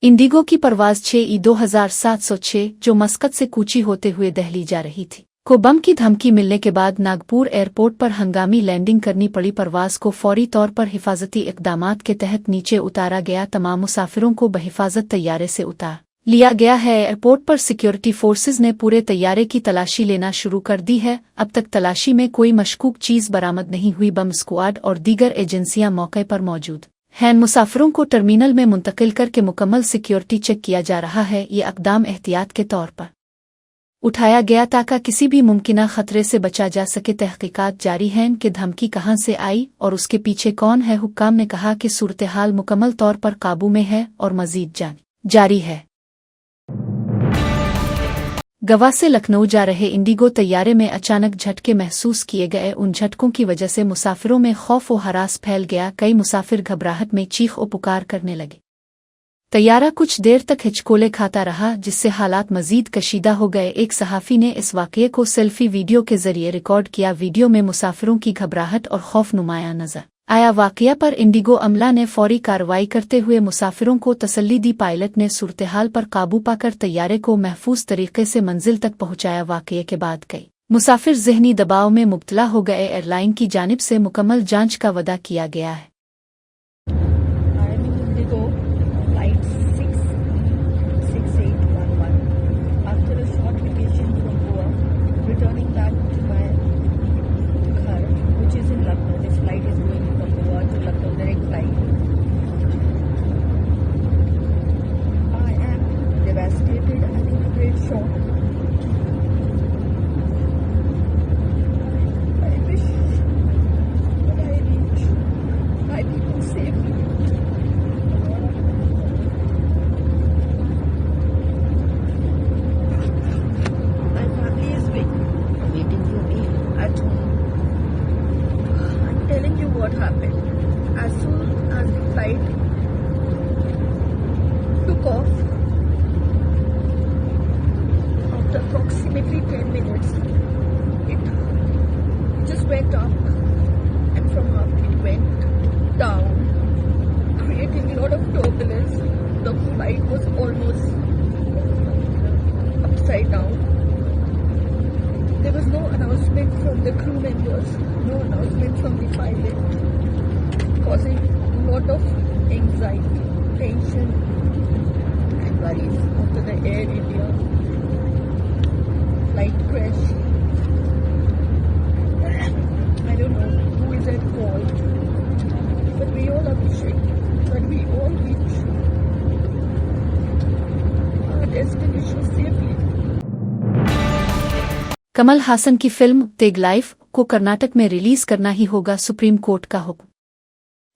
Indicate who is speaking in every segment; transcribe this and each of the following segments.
Speaker 1: Indigo की परवाज़ 6E-2706 जो मस्कत से कूची होते हुए दिल्ली जा रही थी को बम की धमकी मिलने के बाद नागपुर एयरपोर्ट पर हंगामी लैंडिंग करनी पड़ी। परवाज़ को फौरी तौर पर हिफाजती इक़दामात के तहत नीचे उतारा गया। तमाम मुसाफिरों को बहिफाजत तैयारे से उतार लिया गया है। एयरपोर्ट पर सिक्योरिटी फोर्सेज ने पूरे तैयारे की तलाशी लेना शुरू कर दी है। अब तक तलाशी में कोई मशकूक चीज़ बरामद नहीं हुई। बम स्क्वाड और दीगर एजेंसियां मौके पर मौजूद हैं। मुसाफिरों को टर्मिनल में मुंतकिल करके मुकम्मल सिक्योरिटी चेक किया जा रहा है। ये इक़दाम एहतियात के तौर पर उठाया गया ताकि किसी भी मुमकिना खतरे से बचा जा सके। तहकीकात जारी हैं कि धमकी कहां से आई और उसके पीछे कौन है। हुक्काम ने कहा कि सूरत हाल मुकम्मल तौर पर काबू में है और मजीद जांच जारी है। गवा से लखनऊ जा रहे इंडिगो तैयारे में अचानक झटके महसूस किए गए। उन झटकों की वजह से मुसाफिरों में खौफ व हरास फैल गया। कई मुसाफिर घबराहट में चीख व पुकार करने लगे। तैयारा कुछ देर तक हिचकोले खाता रहा, जिससे हालात मजीद कशीदा हो गए। एक सहाफ़ी ने इस वाक़ये को सेल्फी वीडियो के जरिए रिकॉर्ड किया। वीडियो में मुसाफिरों की घबराहट और खौफ नुमायां नजर आया। वाक़या पर इंडिगो अमला ने फौरी कार्रवाई करते हुए मुसाफिरों को तसल्ली दी। पायलट ने सूरत-ए-हाल पर काबू पाकर तैयारे को महफूज तरीके से मंजिल तक पहुंचाया। वाक़ये के बाद कई मुसाफिर ज़हनी दबाव में मुब्तला हो गए। एयरलाइन की जानिब से मुकम्मल जांच का वदा किया गया है।
Speaker 2: What happened as soon as the flight took off, after approximately 10 minutes it just went up, and from up it went down, creating a lot of turbulence. The flight was almost upside down. There was no announcement from the crew members, no announcement from the pilot, causing a lot of anxiety, tension and worries after the Air India flight crash. I don't know who is at fault, but we all are wishing that we all reach our destination safely.
Speaker 1: Kamal Haasan की film Tegh life को कर्नाटक में release करना ही होगा, supreme court का हुक्म।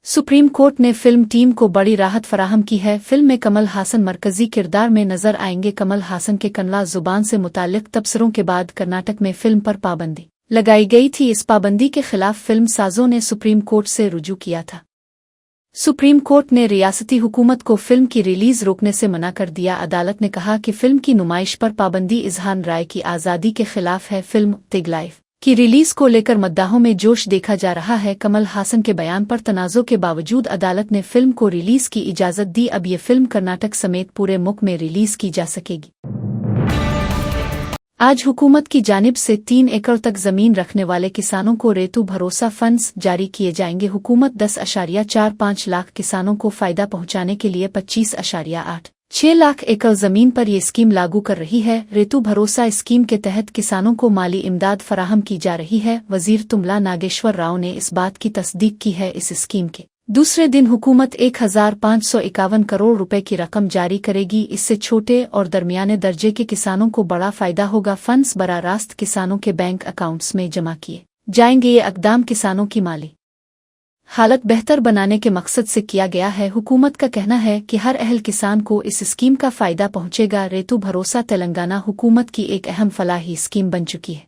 Speaker 1: Supreme court ने film team को बड़ी राहत फराहम की है। फिल्म में कमल हासन मरकजी किरदार में नजर आएंगे। कमल हासन के कन्नड़ा जुबान से मुताल्लिक तबसरों के बाद कर्नाटक में फिल्म पर पाबंदी लगाई गई थी। इस पाबंदी के खिलाफ फिल्म साजों ने सुप्रीम कोर्ट से रुजू किया था। सुप्रीम कोर्ट ने रियासती हुकूमत को फिल्म की रिलीज रोकने से मना कर दिया। अदालत ने कहा कि फिल्म की नुमाइश पर पाबंदी इजहार राय की आज़ादी के खिलाफ है। फिल्म तेग लाइफ की रिलीज को लेकर मद्दाहों में जोश देखा जा रहा है। कमल हासन के बयान पर तनाज़ो के बावजूद अदालत ने फिल्म को रिलीज की इजाज़त दी। अब ये फिल्म कर्नाटक समेत पूरे मुल्क में रिलीज की जा सकेगी। आज हुकूमत की जानिब से 3 एकड़ तक जमीन रखने वाले किसानों को रेतु भरोसा फंड्स जारी किए जाएंगे। हुकूमत 10.45 लाख किसानों को फायदा पहुंचाने के लिए 25.86 लाख एकड़ जमीन पर यह स्कीम लागू कर रही है। रेतु भरोसा स्कीम के तहत किसानों को माली इमदाद फराहम की जा रही है। वजीर तुमला नागेश्वर राव ने इस बात की तस्दीक की है। इस स्कीम के दूसरे दिन हुकूमत 1551 करोड़ रुपए की रकम जारी करेगी। इससे छोटे और दरमियाने दर्जे के किसानों को बड़ा फायदा होगा। फंड्स बराह रास्त किसानों के बैंक अकाउंट्स में जमा किए जाएंगे। ये इक़दाम किसानों की माली हालत बेहतर बनाने के मकसद से किया गया है। हुकूमत का कहना है कि हर अहल किसान को इस स्कीम का फायदा पहुंचेगा। रेतु भरोसा तेलंगाना हुकूमत की एक अहम फलाही स्कीम बन चुकी है।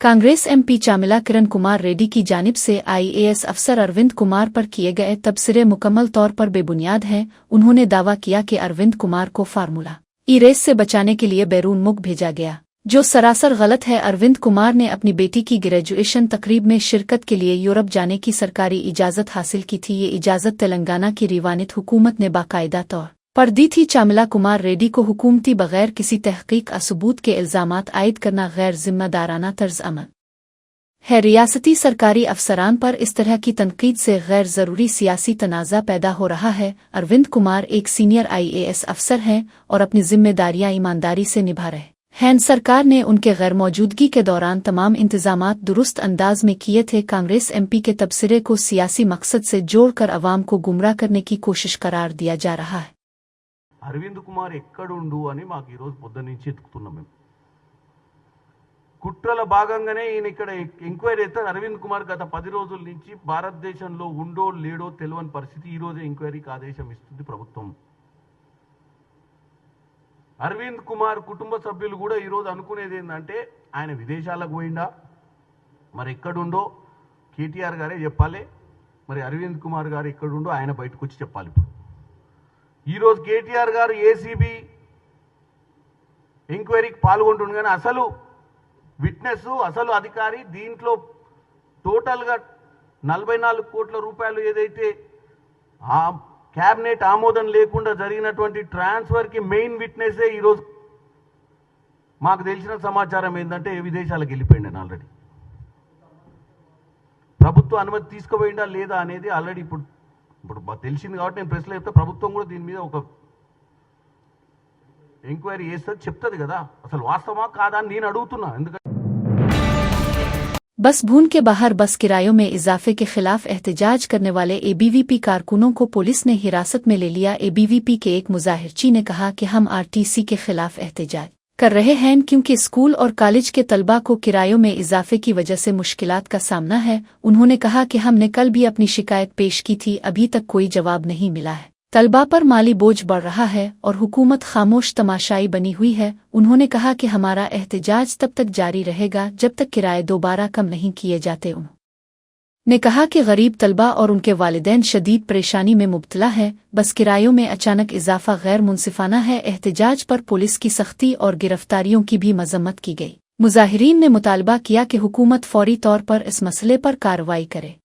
Speaker 1: कांग्रेस एमपी चामिला किरण कुमार रेड्डी की जानिब से आईएएस अफसर अरविंद कुमार पर किए गए तबसरे मुकम्मल तौर पर बेबुनियाद हैं। उन्होंने दावा किया कि अरविंद कुमार को फार्मूला ई रेस से बचाने के लिए बैरून मुल्क भेजा गया। जो सरासर गलत है। अरविंद कुमार ने अपनी बेटी की ग्रेजुएशन तकरीब में शिरकत के लिए यूरोप जाने की सरकारी इजाज़त हासिल की थी। ये इजाज़त तेलंगाना की रिवानित हुकूमत ने बाकायदा तौर पर दी थी। चामिला कुमार रेड्डी को हुकूमती बगैर किसी तहकीक असबूत के इल्ज़ामात आयद करना गैर जिम्मेदाराना तर्ज अमल है। रियासती सरकारी अफसरान पर इस तरह की तनकीद से गैर ज़रूरी सियासी तनाज़ा पैदा हो रहा है। अरविंद कुमार एक सीनियर IAS अफसर हैं और अपनी जिम्मेदारियां ईमानदारी से निभा रहे हैं। सरकार ने उनके गैर मौजूदगी के दौरान तमाम इंतजामात दुरुस्त अंदाज में किए थे। कांग्रेस MP के तबसरे को सियासी मकसद से जोड़कर अवाम को गुमराह करने की कोशिश करार दिया जा रहा है।
Speaker 3: అరవింద్ కుమార్ ఎక్కడుండు అని మాకు ఈరోజు పొద్దున్న నుంచి ఎత్తుకుతున్నాం. మేము కుట్రల భాగంగానే ఈయన ఇక్కడ ఎంక్వైరీ చేస్తారు. అరవింద్ కుమార్ గత 10 రోజుల నుంచి భారతదేశంలో ఉండో లేడో తెలియని పరిస్థితి. ఈ రోజు ఎంక్వైరీకి ఆదేశం ఇస్తుంది ప్రభుత్వం. అరవింద్ కుమార్ కుటుంబ సభ్యులు కూడా ఈరోజు అనుకునేది ఏంటంటే ఆయన విదేశాలకు పోయిందా, మరి ఎక్కడుండో KTR గారే చెప్పాలి, మరి అరవింద్ కుమార్ గారు ఎక్కడుండో ఆయన బయటకు వచ్చి చెప్పాలి. ఇప్పుడు ఈరోజు KTR గారు ACB ఎంక్వైరీకి పాల్గొంటుండు, కానీ అసలు విట్నెస్ అసలు అధికారి దీంట్లో టోటల్గా 44 కోట్ల రూపాయలు ఏదైతే ఆ క్యాబినెట్ ఆమోదం లేకుండా జరిగినటువంటి ట్రాన్స్ఫర్కి మెయిన్ విట్నెసే ఈరోజు మాకు తెలిసిన సమాచారం ఏంటంటే విదేశాలకు వెళ్ళిపోయింది ఆల్రెడీ. ప్రభుత్వ అనుమతి తీసుకుపోయిందా లేదా అనేది ఆల్రెడీ ఇప్పుడు తెలిసింది కాబట్టి నేను ప్రెస్లో చెప్తే ప్రభుత్వం కూడా దీని మీద ఒక ఎంక్వైరీ చేస్తుంది, చెప్తుంది కదా అసలు వాస్తవమా కాదా అని నేను అడుగుతున్నా. ఎందుకంటే
Speaker 1: बस भून के बाहर बस किरायों में इजाफे के खिलाफ एहतजाज करने वाले ABVP कारकुनों को पुलिस ने हिरासत में ले लिया। ABVP के एक मुजाहिरची ने कहा कि हम RTC के खिलाफ एहतजाज कर रहे हैं क्योंकि स्कूल और कॉलेज के तलबा को किरायों में इजाफे की वजह से मुश्किलात का सामना है। उन्होंने कहा कि हमने कल भी अपनी शिकायत पेश की थी, अभी तक कोई जवाब नहीं मिला है। तलबा पर माली बोझ बढ़ रहा है और हुकूमत खामोश तमाशाई बनी हुई है। उन्होंने कहा कि हमारा एहतजाज तब तक जारी रहेगा जब तक किराए दोबारा कम नहीं किए जाते। उन्होंने कहा कि गरीब तलबा और उनके वालिदैन शदीद परेशानी में मुब्तला है। बस किरायों में अचानक इजाफा गैर मुनसिफाना है। एहतजाज पर पुलिस की सख्ती और गिरफ्तारियों की भी मजम्मत की गई। मुजाहिरीन ने मुतालबा किया कि हुकूमत फौरी तौर पर इस मसले पर कार्रवाई करे।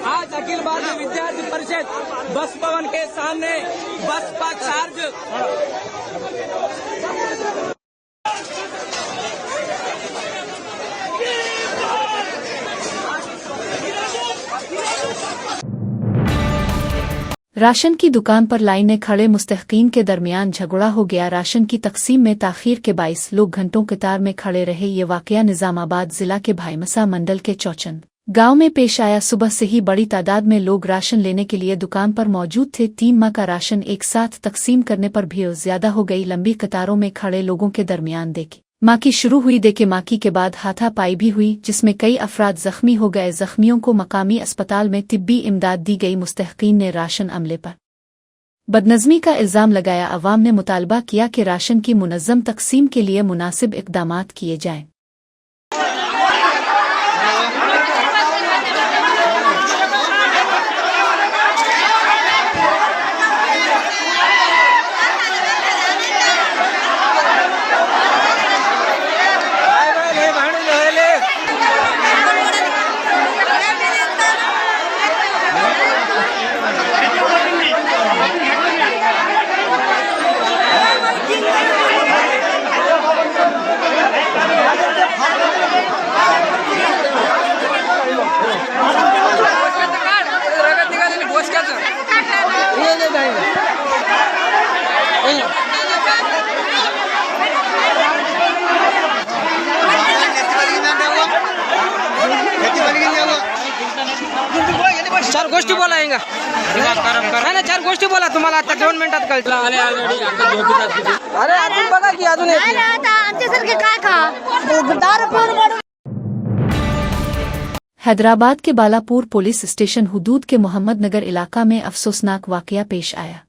Speaker 4: आज अखिल भारतीय विद्यार्थी परिषद बस भवन के सामने बस का चार्ज
Speaker 1: राशन की दुकान पर लाइनें खड़े मुस्तहकीन के दरमियान झगड़ा हो गया। राशन की तकसीम में ताखीर के बाइस लोग घंटों कतार में खड़े रहे। ये वाकया निजामाबाद जिला के भाईमसा मंडल के चौचंद गांव में पेश आया। सुबह से ही बड़ी तादाद में लोग राशन लेने के लिए दुकान पर मौजूद थे। 3 माह का राशन एक साथ तकसीम करने पर भीड़ ज्यादा हो गई। लंबी कतारों में खड़े लोगों के दरमियान देखी माँ की शुरू हुई देके माकी के बाद हाथापाई भी हुई, जिसमें कई अफराद जख्मी हो गए। जख्मियों को मकामी अस्पताल में तिब्बी इमदाद दी गई। मुस्तहकीन ने राशन अमले पर बदनज़मी का इल्ज़ाम लगाया। अवाम ने मुतालबा किया कि राशन की मुनज़्ज़म तक़सीम के लिए मुनासिब इक़दामात किए जाएँ।
Speaker 4: चार गोष्टी बोलायंगा ना, चार गोष्टी बोला तुम्हाला आता 2 मिनिटात कळलं. अरे आपण बघा की अजून
Speaker 1: हैदराबाद के बालापुर पुलिस स्टेशन हुदूद के मोहम्मद नगर इलाका में अफसोसनाक वाकया पेश आया।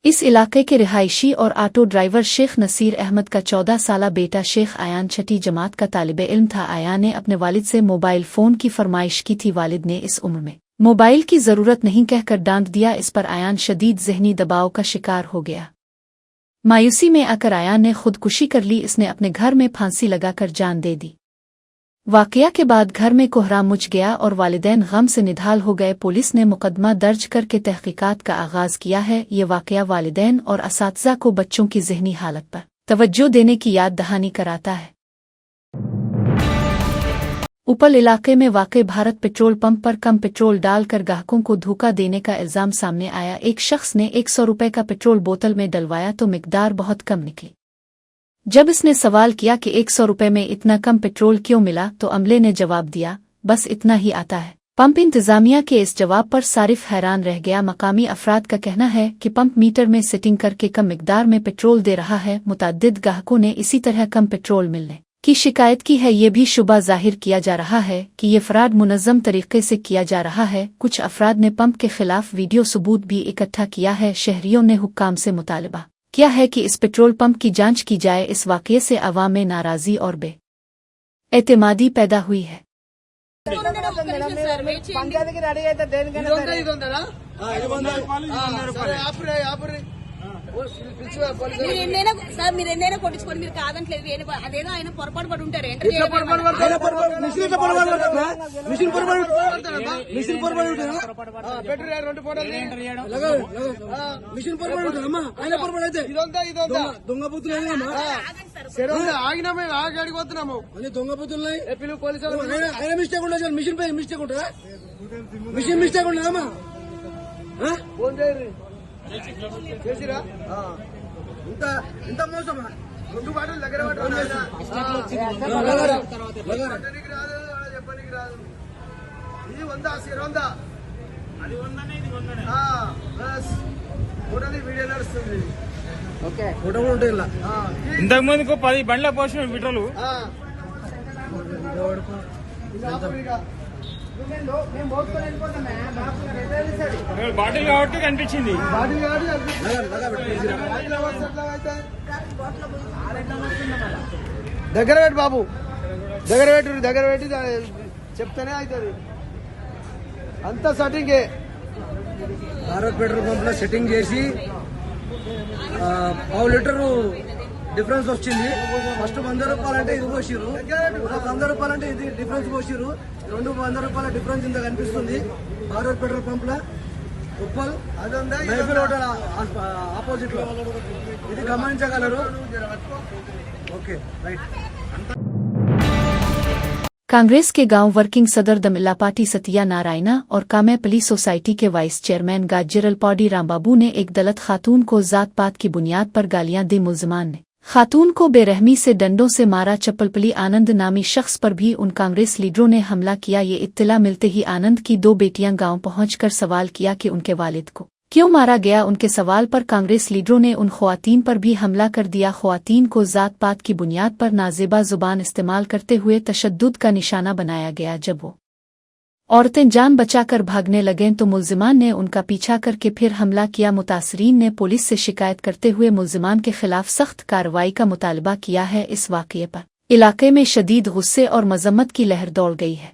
Speaker 1: इस इलाके के रिहायशी और ऑटो ड्राइवर शेख नसीर अहमद का 14 साला बेटा शेख आयान छठी जमात का तालिबे इल्म था। आयान ने अपने वालिद से मोबाइल फ़ोन की फरमाइश की थी। वालिद ने इस उम्र में मोबाइल की ज़रूरत नहीं कहकर डांट दिया। इस पर आयान शदीद ज़हनी दबाव का शिकार हो गया। मायूसी में आकर आयान ने खुदकुशी कर ली। इसने अपने घर में फांसी लगाकर जान दे दी। वाकया के बाद घर में कोहराम मच गया और वालिदैन गम से निढाल हो गए। पुलिस ने मुकदमा दर्ज करके तहकीकात का आगाज किया है। ये वाकया वालिदैन और असातिज़ा को बच्चों की ज़हनी हालत पर तवज्जो देने की याद दहानी कराता है। उपल इलाके में वाक़े भारत पेट्रोल पंप पर कम पेट्रोल डालकर ग्राहकों को धोखा देने का इल्ज़ाम सामने आया। एक शख्स ने 100 रुपये का पेट्रोल बोतल में डलवाया तो मिकदार बहुत कम निकली। जब इसने सवाल किया कि 100 रुपये में इतना कम पेट्रोल क्यों मिला, तो अमले ने जवाब दिया, बस इतना ही आता है। पंप इंतज़ामिया के इस जवाब पर सारिफ हैरान रह गया। मकामी अफराद का कहना है कि पंप मीटर में सेटिंग करके कम मिकदार में पेट्रोल दे रहा है। मुतअद्दिद ग्राहकों ने इसी तरह कम पेट्रोल मिलने की शिकायत की है। ये भी शुबा जाहिर किया जा रहा है कि ये फ्रॉड मुनज़्ज़म तरीके से किया जा रहा है। कुछ अफराद ने पंप के खिलाफ वीडियो सबूत भी इकट्ठा किया है। शहरियों ने हुक्काम से मुतालबा किया है कि इस पेट्रोल पंप की जांच की जाए। इस वाक़ये से अवाम में नाराज़ी और बेएतमादी पैदा हुई है।
Speaker 5: మీరు ఎన్నైనా కొట్టించుకోండి, మీరు కాదంటలేదు. అదేదో ఆయన పొరపాటు పడి ఉంటారు.
Speaker 6: దొంగ బుద్ధులు ఆగినా మేము ఆగి అడిగిపోతున్నాము. అన్ని దొంగ బుద్ధులు పిలువు పోలీసులు. ఆయన మిస్టేక్ ఉండదు, మిషన్ పై మిస్టేక్ ఉంటుందా? మిషన్ మిస్టేక్ ఉండదమ్మా. ఫోన్ చేయరు చేసిరా ఇంత మోసమా? 2 బాటలు దగ్గర చెప్పడానికి రాదు, చెప్పడానికి రాదు. ఇది 100 అది 100 ఇది 100 ఫోటోది వీడియో నడుస్తుంది. ఓకే ఫోటో కూడా ఉంటుంది ఇలా. ఇంతకు ముందుకు 10 బండ్ల పోసిన పెట్రోలు బాటిల్ కాబట్టి కనిపించింది. దగ్గర పెట్టి బాబు, దగ్గర పెట్టి చెప్తేనే అవుతుంది. అంతా సెట్టింగే. భారత్ పెట్రోల్ పంప్ లో సెట్టింగ్ చేసి 1/2 లీటరు డిఫరెన్స్ వచ్చింది. ఫస్ట్ 100 రూపాయలు అంటే ఇది పోసిరు, 100 రూపాయలు అంటే ఇది డిఫరెన్స్ పోసిరు. 200 రూపాయల డిఫరెన్స్ ఇంత కనిపిస్తుంది భారత్ పెట్రోల్ పంప్ లో. ఉప్పల్ మైఫిల్ హోటల్ ఆపోజిట్ లో ఇది గమనించగలరు. Okay right.
Speaker 1: कांग्रेस के गांव वर्किंग सदर दमिला पार्टी सतिया नारायणा और कामेपली सोसाइटी के वाइस चेयरमैन गाजरल पौडी रामबाबू ने एक दलित खातून को जात पात की बुनियाद पर गालियां दी। मुलजमान ने खातून को बेरहमी से डंडों से मारा। चप्पलपली आनंद नामी शख्स पर भी उन कांग्रेस लीडरों ने हमला किया। ये इत्तला मिलते ही आनंद की 2 बेटियां गांव पहुंचकर सवाल किया कि उनके वालिद को क्यों मारा गया उनके सवाल पर कांग्रेस लीडरों ने उन ख्वातीन पर भी हमला कर दिया। ख्वातीन को जात पात की बुनियाद पर नाजेबा जुबान इस्तेमाल करते हुए तशद्दुद का निशाना बनाया गया। जब वो औरतें जान बचाकर भागने लगें तो मुल्जिमान ने उनका पीछा करके फिर हमला किया। मुतासरीन ने पुलिस से शिकायत करते हुए मुल्जिमान के खिलाफ सख्त कार्रवाई का मुतालबा किया है। इस वाक़ये पर इलाके में शदीद गुस्से और मजम्मत की लहर दौड़ गई है।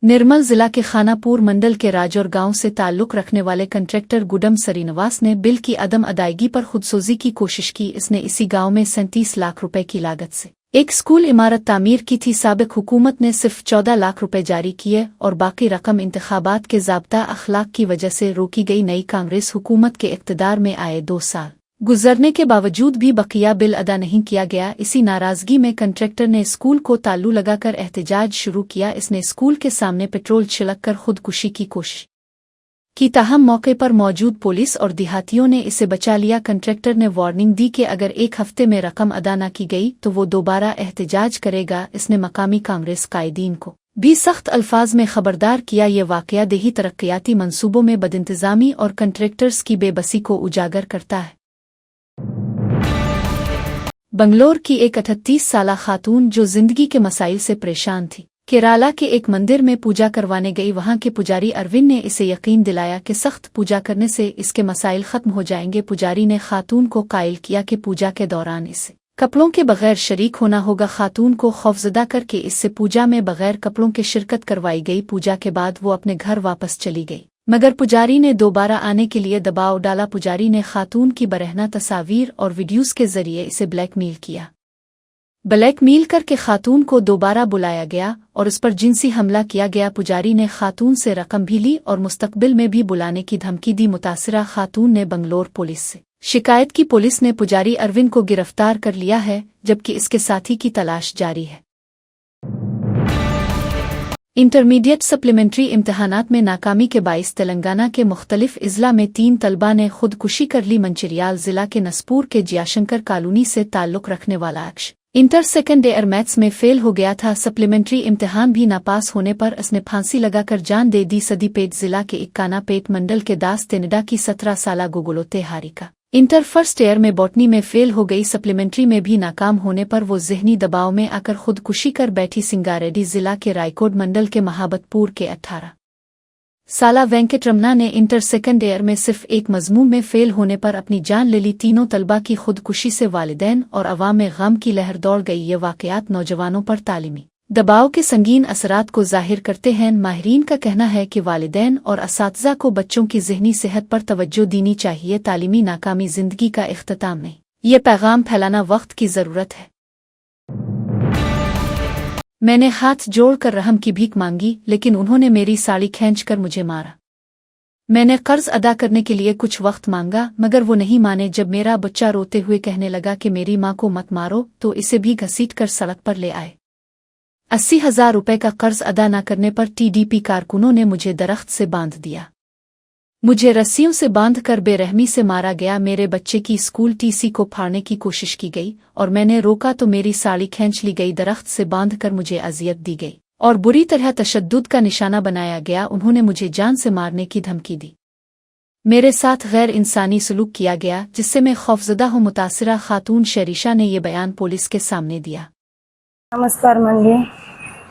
Speaker 1: निर्मल जिला के खानापुर मंडल के राजौर गांव से ताल्लुक रखने वाले कंट्रैक्टर गुडम सरीनवास ने बिल की अदम अदायगी पर खुदसोजी की कोशिश की। इसने इसी गांव में 37 लाख रुपए की लागत से एक स्कूल इमारत तामीर की थी। साबिक हुकूमत ने सिर्फ 14 लाख रुपए जारी किए और बाकी रकम इंतखाबात के ज़ाब्ता अखलाक की वजह से रोकी गई। नई कांग्रेस हुकूमत के इक़्तिदार में आए 2 साल गुजरने के बावजूद भी बकिया बिल अदा नहीं किया गया। इसी नाराजगी में कंट्रैक्टर ने स्कूल को ताल्लू लगाकर एहतजाज शुरू किया। इसने स्कूल के सामने पेट्रोल छिड़ककर खुदकुशी की कोशिश की, ताहम मौके पर मौजूद पुलिस और देहातियों ने इसे बचा लिया। कंट्रैक्टर ने वार्निंग दी कि अगर 1 हफ्ते में रकम अदा न की गई तो वो दोबारा एहतजाज करेगा। इसने मकामी कांग्रेस कायदीन को भी सख्त अल्फाज में खबरदार किया। ये वाकया देही तरक्याती मंसूबों में बदइंतजामी और कंट्रैक्टर्स की बेबसी को उजागर करता है। बंगलोर की एक 38 साला खातून जो जिंदगी के मसाइल से परेशान थी, केराला के एक मंदिर में पूजा करवाने गई। वहां के पुजारी अरविंद ने इसे यकीन दिलाया कि सख्त पूजा करने से इसके मसाइल खत्म हो जाएंगे। पुजारी ने खातून को कायल किया कि पूजा के दौरान इसे कपड़ों के बगैर शरीक होना होगा। खातून को खौफजदा करके इससे पूजा में बगैर कपड़ों के शिरकत करवाई गई। पूजा के बाद वो अपने घर वापस चली गई, मगर पुजारी ने दोबारा आने के लिए दबाव डाला। पुजारी ने खातून की बरहना तस्वीर और वीडियोस के जरिए इसे ब्लैकमेल किया। ब्लैकमेल करके खातून को दोबारा बुलाया गया और उस पर जिनसी हमला किया गया। पुजारी ने खातून से रकम भी ली और मुस्तकबिल में भी बुलाने की धमकी दी। मुतासिरा खातून ने बंगलोर पुलिस से शिकायत की। पुलिस ने पुजारी अरविंद को गिरफ्तार कर लिया है, जबकि इसके साथी की तलाश जारी है। इंटरमीडिएट सप्लीमेंट्री इम्तहानात में नाकामी के बाइस तेलंगाना के मुख्तलिफ इजला में 3 तलबा ने खुदकुशी कर ली। मंचिरियाल जिला के नसपुर के जयाशंकर कॉलोनी से ताल्लुक रखने वाला अक्ष इंटर सेकेंड ईयर मैथ्स में फेल हो गया था। सप्लीमेंट्री इम्तिहान भी नापास होने पर उसने फांसी लगाकर जान दे दी। सदीपेट जिला के इक्कानापेट मंडल के दास तेनडा की 17 साला गुगुलोते हारिका इंटर फर्स्ट ईयर में बॉटनी में फेल हो गई। सप्लीमेंट्री में भी नाकाम होने पर वो जहनी दबाव में आकर खुदकुशी कर बैठी। सिंगारेड्डी जिला के रायकोट मंडल के महाबतपुर के 18 साला वेंकट रमना ने इंटर सेकेंड ईयर में सिर्फ एक मजमून में फेल होने पर अपनी जान ले ली। तीनों तलबा की खुदकुशी से वालिदैन और अवाम में गम की लहर दौड़ गई। ये वाकयात नौजवानों पर तालीमी दबाव के संगीन असरात को जाहिर करते हैं। माहिरीन का कहना है कि वालिदैन और असातिज़ा को बच्चों की ज़हनी सेहत पर तवज्जो देनी चाहिए। तालीमी नाकामी जिंदगी का इख्तिताम नहीं, ये पैगाम फैलाना वक्त की ज़रूरत है। मैंने हाथ जोड़कर रहम की भीख मांगी, लेकिन उन्होंने मेरी साड़ी खींचकर मुझे मारा। मैंने कर्ज अदा करने के लिए कुछ वक्त मांगा, मगर वो नहीं माने। जब मेरा बच्चा रोते हुए कहने लगा कि मेरी माँ को मत मारो, तो इसे भी घसीटकर सड़क पर ले आए। 80,000 रुपए का कर्ज अदा न करने पर टीडीपी कारकुनों ने मुझे दरख्त से बांध दिया। मुझे रस्सियों से बांधकर बेरहमी से मारा गया। मेरे बच्चे की स्कूल टीसी को फाड़ने की कोशिश की गई और मैंने रोका तो मेरी साड़ी खींच ली गई। दरख्त से बांधकर मुझे अजियत दी गई और बुरी तरह तशद्दुद का निशाना बनाया गया। उन्होंने मुझे जान से मारने की धमकी दी। मेरे साथ गैर इंसानी सलूक किया गया, जिससे मैं खौफजदा हूँ। मुतासिरा खातून शरीशा ने यह बयान पुलिस के सामने दिया।
Speaker 7: नमस्कार मंडळी,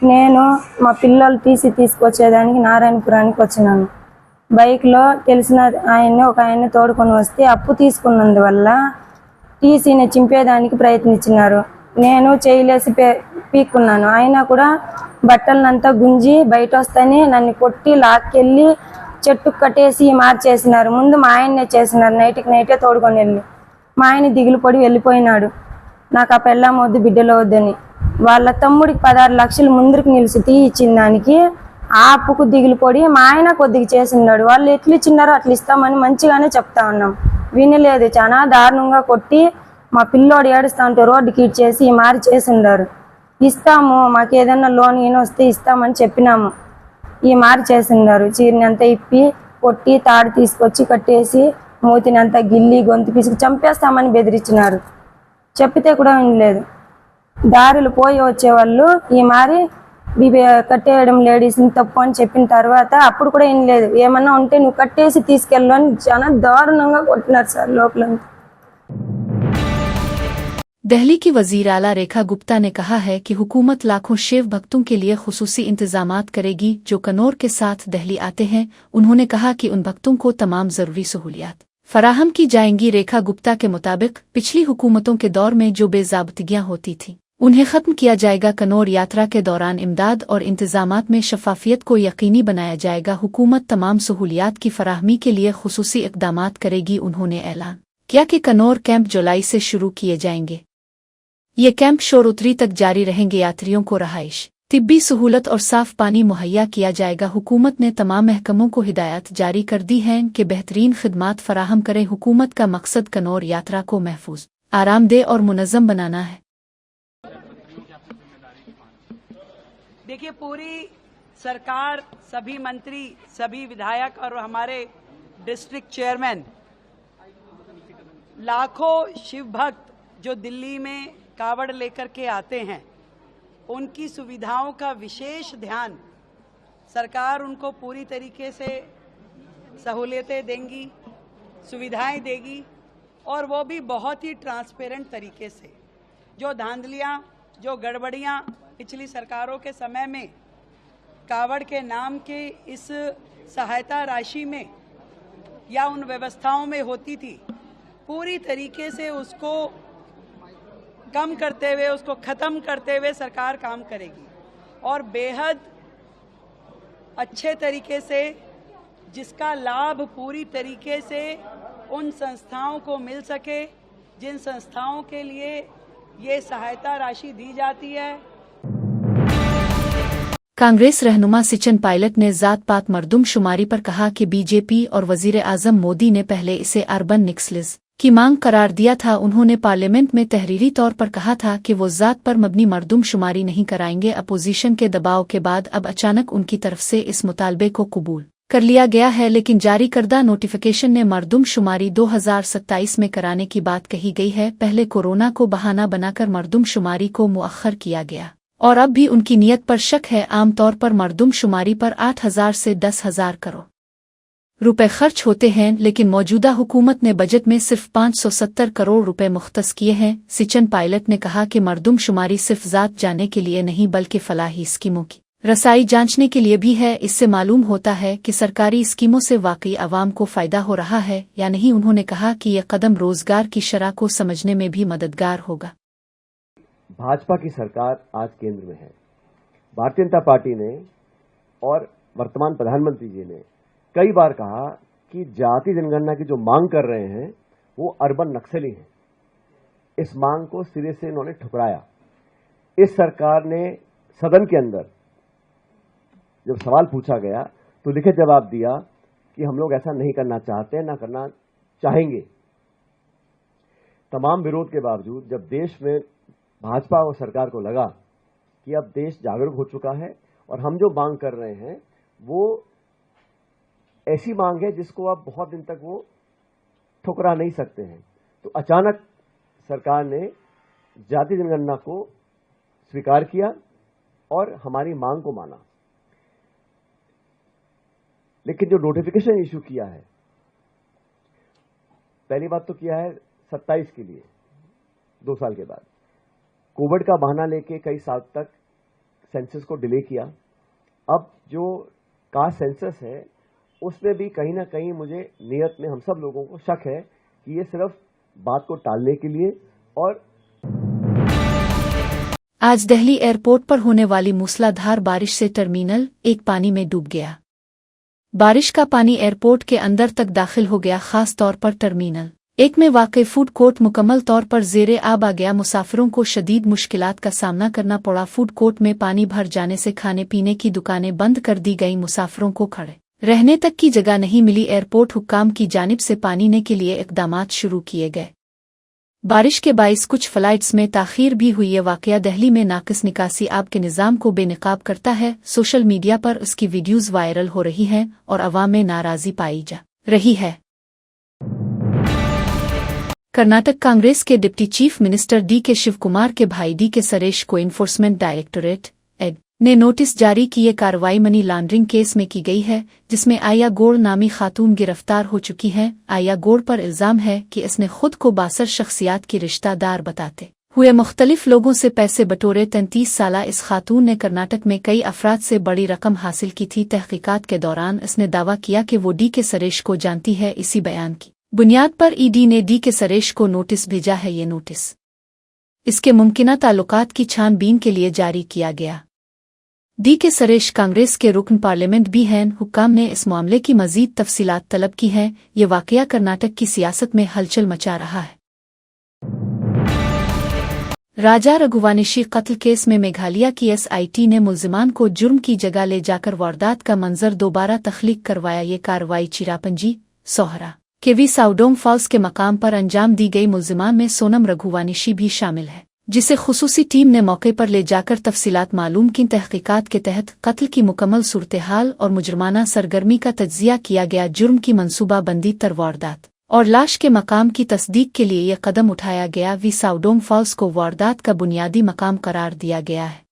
Speaker 7: నేను మా పిల్లలు తీసుకొచ్చేదానికి నారాయణపురానికి వచ్చినాను. బైక్లో తెలిసిన ఆయన్ని ఒక ఆయన్ని తోడుకొని వస్తే అప్పు తీసుకున్నందువల్ల టీసీని చింపేదానికి ప్రయత్నించినారు. నేను చేయలేసి పీక్కున్నాను. అయినా కూడా బట్టలనంతా గుంజి బయట వస్తేనే నన్ను కొట్టి లాక్కెళ్ళి చెట్టుకు కట్టేసి మార్చేసినారు. ముందు మా ఆయన్నే చేసినారు. నైటే తోడుకొని వెళ్ళి మా ఆయన దిగులు పడి వెళ్ళిపోయినాడు. నాకు ఆ పెళ్ళాం వద్దు, బిడ్డలు వద్దని. వాళ్ళ తమ్ముడికి 16 లక్షలు ముందుకు నిలిచి ఇచ్చిన దానికి ఆ అప్పుకు దిగులు పడి మా ఆయన కొద్దిగా చేసినాడు. వాళ్ళు ఎట్లు ఇచ్చినారో అట్లా ఇస్తామని మంచిగానే చెప్తా ఉన్నాం. వినలేదు. చాలా దారుణంగా కొట్టి మా పిల్లోడు ఏడుస్తా ఉంటే రోడ్డుకి ఇచ్చేసి చేసిండారు. ఇస్తాము, మాకు ఏదైనా లోన్ వస్తే ఇస్తామని చెప్పినాము. చేసిండారు. చీరని అంతా ఇప్పి కొట్టి తాడు తీసుకొచ్చి కట్టేసి మూతిని అంతా గిల్లి గొంతు పిసికి చంపేస్తామని బెదిరించినారు. చెప్పితే కూడా వినలేదు. దారులు పోయి వచ్చేవాళ్ళు కట్టేయడం లేడీస్ని తప్పు అని చెప్పిన తర్వాత అప్పుడు కూడా వినలేదు. ఏమన్నా ఉంటే నువ్వు కట్టేసి తీసుకెళ్ళు అని చాలా దారుణంగా కొట్టినారు సార్ లోపల.
Speaker 1: दिल्ली की वजीर आला रेखा गुप्ता ने कहा है कि हुकूमत लाखों शिव भक्तों के लिए खुसूसी इंतजामात करेगी जो कनौर के साथ दिल्ली आते हैं। उन्होंने कहा कि उन भक्तों को तमाम जरूरी सहूलियात फराहम की जाएंगी। रेखा गुप्ता के मुताबिक पिछली हुकूमतों के दौर में जो बेज़ाब्तियां होती थीं उन्हें खत्म किया जाएगा। कनौर यात्रा के दौरान इमदाद और इंतजामात में शफाफियत को यकीनी बनाया जाएगा। हुकूमत तमाम सहूलियात की फराहमी के लिए खुसूसी इक़दामात करेगी। उन्होंने ऐलान किया कि कनौर कैंप जुलाई से शुरू किए जाएंगे। ये कैंप शोरोत्री तक जारी रहेंगे। यात्रियों को रहाइश, तिब्बी सहूलत और साफ पानी मुहैया किया जाएगा। हुकूमत ने तमाम महकमों को हिदायत जारी कर दी हैं कि बेहतरीन खिदमात फराहम करें। हुकूमत का मकसद कनौर यात्रा को महफूज, आरामदेह और मुनज़्ज़म बनाना है।
Speaker 8: देखिए, पूरी सरकार, सभी मंत्री, सभी विधायक और हमारे डिस्ट्रिक्ट चेयरमैन, लाखों शिव भक्त जो दिल्ली में कावड़ लेकर के आते हैं, उनकी सुविधाओं का विशेष ध्यान सरकार उनको पूरी तरीके से सहूलियतें देंगी, सुविधाएं देगी और वो भी बहुत ही ट्रांसपेरेंट तरीके से। जो धांधलियां, जो गड़बड़ियां पिछली सरकारों के समय में कावड़ के नाम के इस सहायता राशि में या उन व्यवस्थाओं में होती थी, पूरी तरीके से उसको कम करते हुए, उसको ख़त्म करते हुए सरकार काम करेगी और बेहद अच्छे तरीके से जिसका लाभ पूरी तरीके से उन संस्थाओं को मिल सके जिन संस्थाओं के लिए ये सहायता राशि दी जाती है।
Speaker 1: कांग्रेस रहनुमा सचिन पायलट ने जात पात मर्दमशुमारी पर कहा कि बीजेपी और वजीर आजम मोदी ने पहले इसे अर्बन निक्सल्स की मांग करार दिया था। उन्होंने पार्लियामेंट में तहरीरी तौर पर कहा था कि वो जात पर मबनी मर्दमशुमारी नहीं कराएंगे। अपोजिशन के दबाव के बाद अब अचानक उनकी तरफ से इस मुतालबे को कबूल कर लिया गया है, लेकिन जारी करदा नोटिफिकेशन में मर्दमशुमारी 2027 में कराने की बात कही गई है। पहले कोरोना को बहाना बनाकर मर्दमशुमारी को मुअख्खर किया गया और अब भी उनकी नीयत पर शक है। आमतौर पर मर्दमशुमारी पर 8,000 से 10,000 करोड़ रुपए खर्च होते हैं, लेकिन मौजूदा हुकूमत ने बजट में सिर्फ 570 करोड़ रुपए मुख्तस किए हैं। सचिन पायलट ने कहा कि मर्दमशुमारी सिर्फ जात जानने के लिए नहीं बल्कि फलाही स्कीमों की रसाई जांचने के लिए भी है। इससे मालूम होता है कि सरकारी स्कीमों से वाकई आवाम को फायदा हो रहा है या नहीं। उन्होंने कहा कि यह कदम रोजगार की शरह को समझने में भी मददगार होगा।
Speaker 9: भाजपा की सरकार आज केंद्र में है। भारतीय जनता पार्टी ने और वर्तमान प्रधानमंत्री जी ने कई बार कहा कि जाति जनगणना की जो मांग कर रहे हैं वो अर्बन नक्सली है। इस मांग को सिरे से इन्होंने ठुकराया। इस सरकार ने सदन के अंदर जब सवाल पूछा गया तो लिखित जवाब दिया कि हम लोग ऐसा नहीं करना चाहते, ना करना चाहेंगे। तमाम विरोध के बावजूद जब देश में भाजपा और सरकार को लगा कि अब देश जागरूक हो चुका है और हम जो मांग कर रहे हैं वो ऐसी मांग है जिसको आप बहुत दिन तक वो ठुकरा नहीं सकते हैं, तो अचानक सरकार ने जाति जनगणना को स्वीकार किया और हमारी मांग को माना। लेकिन जो नोटिफिकेशन इशू किया है, पहली बात तो किया है 27 के लिए, 2 साल के बाद। कोविड का बहाना लेके कई साल तक सेंसस को डिले किया। अब जो कास्ट सेंसस है उसमें भी कहीं ना कहीं मुझे नियत में हम सब लोगों को शक है कि ये सिर्फ बात को टालने के लिए। और
Speaker 1: आज दिल्ली एयरपोर्ट पर होने वाली मूसलाधार बारिश से टर्मिनल 1 पानी में डूब गया। बारिश का पानी एयरपोर्ट के अंदर तक दाखिल हो गया, खास तौर पर टर्मिनल 1 में वाक़ई फूड कोर्ट मुकम्मल तौर पर ज़ेरे आब आ गया। मुसाफिरों को शदीद मुश्किलात का सामना करना पड़ा। फूड कोर्ट में पानी भर जाने से खाने पीने की दुकानें बंद कर दी गई। मुसाफिरों को खड़े रहने तक की जगह नहीं मिली। एयरपोर्ट हुक्काम की जानिब से पानी के लिए इक़दामात शुरू किए गए। बारिश के बाइस कुछ फ़्लाइट्स में ताख़ीर भी हुई। ये वाक़या दिल्ली में नाक़िस निकासी आब के निज़ाम को बेनकाब करता है। सोशल मीडिया पर उसकी वीडियोज़ वायरल हो रही हैं और अवाम में नाराज़ी पाई जा रही है। कर्नाटक कांग्रेस के deputy chief minister DK. Shivakumar के भाई डी.के. सरेश को इन्फोर्समेंट डायरेक्टोरेट एड ने नोटिस जारी किए। कार्रवाई मनी लॉन्ड्रिंग केस में की गई है, जिसमें आया गौड़ नामी खातून गिरफ्तार हो चुकी है। आया गौड़ पर इल्जाम है कि इसने खुद को 62 शख्सियात की रिश्तेदार बताते हुए मुख्तलिफ लोगों से पैसे बटोरे। 33 साला इस खातून ने कर्नाटक में कई अफराद से बड़ी रकम हासिल की थी। तहकीकात के दौरान इसने दावा किया कि वो डी.के. सरेश को जानती है। इसी बयान की बुनियाद पर ईडी ने डी.के. सरेश को नोटिस भेजा है। ये नोटिस इसके मुमकिना ताल्लुकात की छानबीन के लिए जारी किया गया। डी.के. सरेश कांग्रेस के रुकन पार्लियामेंट भी हैं। हुक्काम ने इस मामले की मजीद तफसीलात तलब की हैं। ये वाक़या कर्नाटक की सियासत में हलचल मचा रहा है। राजा रघुवानिशी कत्ल केस में मेघालय की एसआईटी ने मुल्जिमान को जुर्म की जगह ले जाकर वारदात का मंजर दोबारा तख्लीक करवाया। ये कार्रवाई चिरापंजी सोहरा के वी साउडोंग फॉल्स के मकाम पर अंजाम दी गई। मुल्जिमान में सोनम रघुवानिशी भी शामिल है, जिसे खुसूसी टीम ने मौके पर ले जाकर तफसीलात मालूम की। तहकीकात के तहत कत्ल की मुकम्मल सूरत-ए-हाल और मुजरमाना सरगर्मी का तज्जिया किया गया। जुर्म की मनसूबाबंदी तर वारदात और लाश के मकाम की तस्दीक के लिए यह कदम उठाया गया। वी साउडोंग फॉल्स को वारदात का बुनियादी मकाम करार दिया गया है।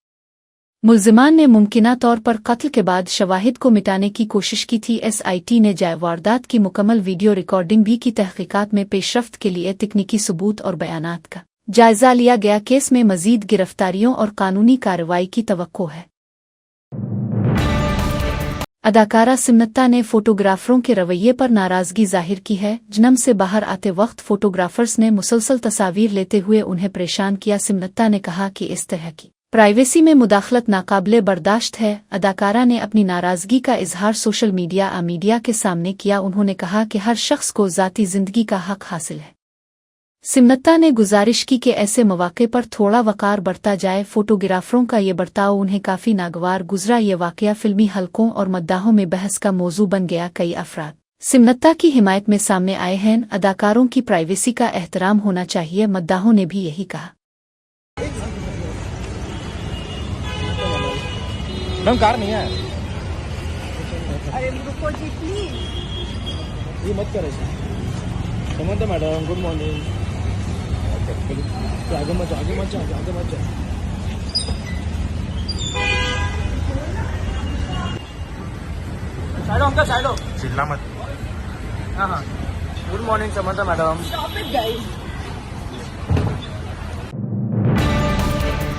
Speaker 1: मुल्जिमान ने मुमकिना तौर पर कत्ल के बाद शवाहिद को मिटाने की कोशिश की थी। एसआईटी ने वारदात की मुकम्मल वीडियो रिकॉर्डिंग भी की। तहकीकात में पेशरफ्त के लिए तकनीकी सबूत और बयानात का जायजा लिया गया। केस में मजीद गिरफ्तारियों और कानूनी कार्रवाई की तवक्को है। अदाकारा सिमनत्ता ने फोटोग्राफरों के रवैये पर नाराजगी जाहिर की है। जन्म से बाहर आते वक्त फोटोग्राफर्स ने मुसलसल तस्वीर लेते हुए उन्हें परेशान किया। सिमनत्ता ने कहा कि इस तरह की प्राइवेसी में मुदाखलत नाकाबिले बर्दाश्त है। अदाकारा ने अपनी नाराजगी का इजहार सोशल मीडिया के सामने किया। उन्होंने कहा कि हर शख्स को ज़ाती ज़िंदगी का हक हासिल है। सिमनत्ता ने गुजारिश की कि ऐसे मौके पर थोड़ा वकार बरता जाए। फोटोग्राफरों का ये बर्ताव उन्हें काफ़ी नागवार गुजरा। ये वाक़या फिल्मी हलकों और मद्दाहों में बहस का मौजू बन गया। कई अफराद सिमनत्ता की हिमायत में सामने आए हैं। अदाकारों की प्राइवेसी का एहतराम होना चाहिए। मद्दाहों ने भी यही कहा।
Speaker 4: कार नहीं है।
Speaker 2: अरे रुको जी प्लीज।
Speaker 4: ये मत करो समझते मैडम। Good morning. आगे मत जा। साइडो अंकल साइडो। चिल्ला मत। हाँ गुड मॉर्निंग समझता मैडम।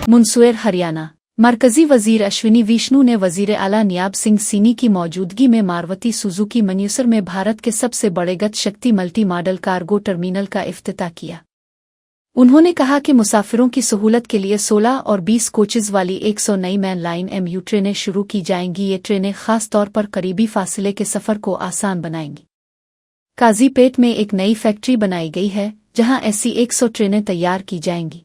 Speaker 1: मुंसुएर हरियाणा मरकजी वजीर अश्विनी विष्णु ने वजीर आला नियाब सिंह सीनी की मौजूदगी में मारुति सुजुकी मन्यूसर में भारत के सबसे बड़े गति शक्ति मल्टी मॉडल कार्गो टर्मिनल का इफ्तिताह किया। उन्होंने कहा कि मुसाफिरों की सहूलत के लिए 16 और 20 कोचेज वाली 100 नई मैन लाइन MU ट्रेनें शुरू की जाएंगी। ये ट्रेनें खास तौर पर करीबी फासले के सफ़र को आसान बनाएंगी। काजीपेट में एक नई फैक्ट्री बनाई गई है, जहां ऐसी 100 ट्रेनें तैयार की जाएंगी।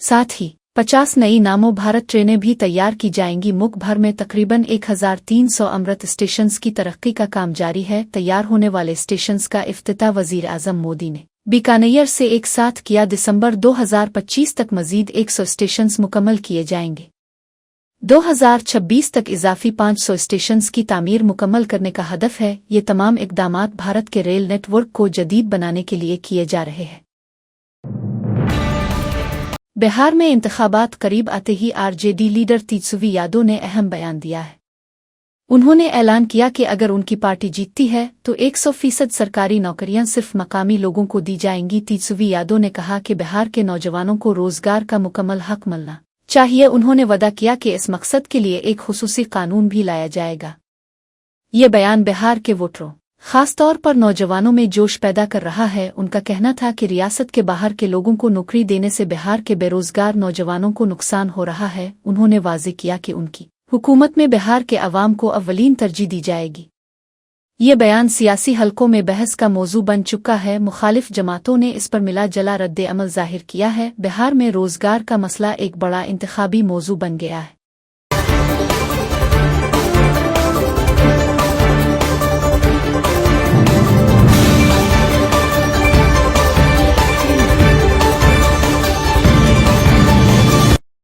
Speaker 1: साथ ही 50 नई नामो भारत ट्रेनें भी तैयार की जाएंगी। मुल्क भर में तकरीबन 1300 अमृत स्टेशंस की तरक्की का काम जारी है। तैयार होने वाले स्टेशंस का इफ्तिताह वजीर आज़म मोदी ने बीकानेर से एक साथ किया। दिसंबर 2025 तक मजीद 100 स्टेशंस मुकम्मल किए जाएंगे। 2026 तक इजाफी 500 स्टेशंस की तामीर मुकम्मल करने का हदफ है। ये तमाम इक़दामात भारत के रेल नेटवर्क को जदीद बनाने के लिए किए जा रहे हैं। बिहार में इंतखाबात करीब आते ही आरजेडी लीडर तेजस्वी यादव ने अहम बयान दिया है। उन्होंने ऐलान किया कि अगर उनकी पार्टी जीतती है तो 100% सरकारी नौकरियां सिर्फ मकामी लोगों को दी जाएंगी। तेजस्वी यादव ने कहा कि बिहार के नौजवानों को रोजगार का मुकम्मल हक मिलना चाहिए। उन्होंने वादा किया कि इस मकसद के लिए एक खुसूसी कानून भी लाया जाएगा। ये बयान बिहार के वोटरों, खासतौर पर नौजवानों में जोश पैदा कर रहा है। उनका कहना था कि रियासत के बाहर के लोगों को नौकरी देने से बिहार के बेरोजगार नौजवानों को नुकसान हो रहा है। उन्होंने वाज़ेह किया कि उनकी हुकूमत में बिहार के अवाम को अव्वलीन तरजीह दी जाएगी। ये बयान सियासी हलकों में बहस का मौजू बन चुका है। मुखालिफ जमातों ने इस पर मिला जला रद्द अमल जाहिर किया है। बिहार में रोजगार का मसला एक बड़ा इंतखाबी मौजू बन गया है।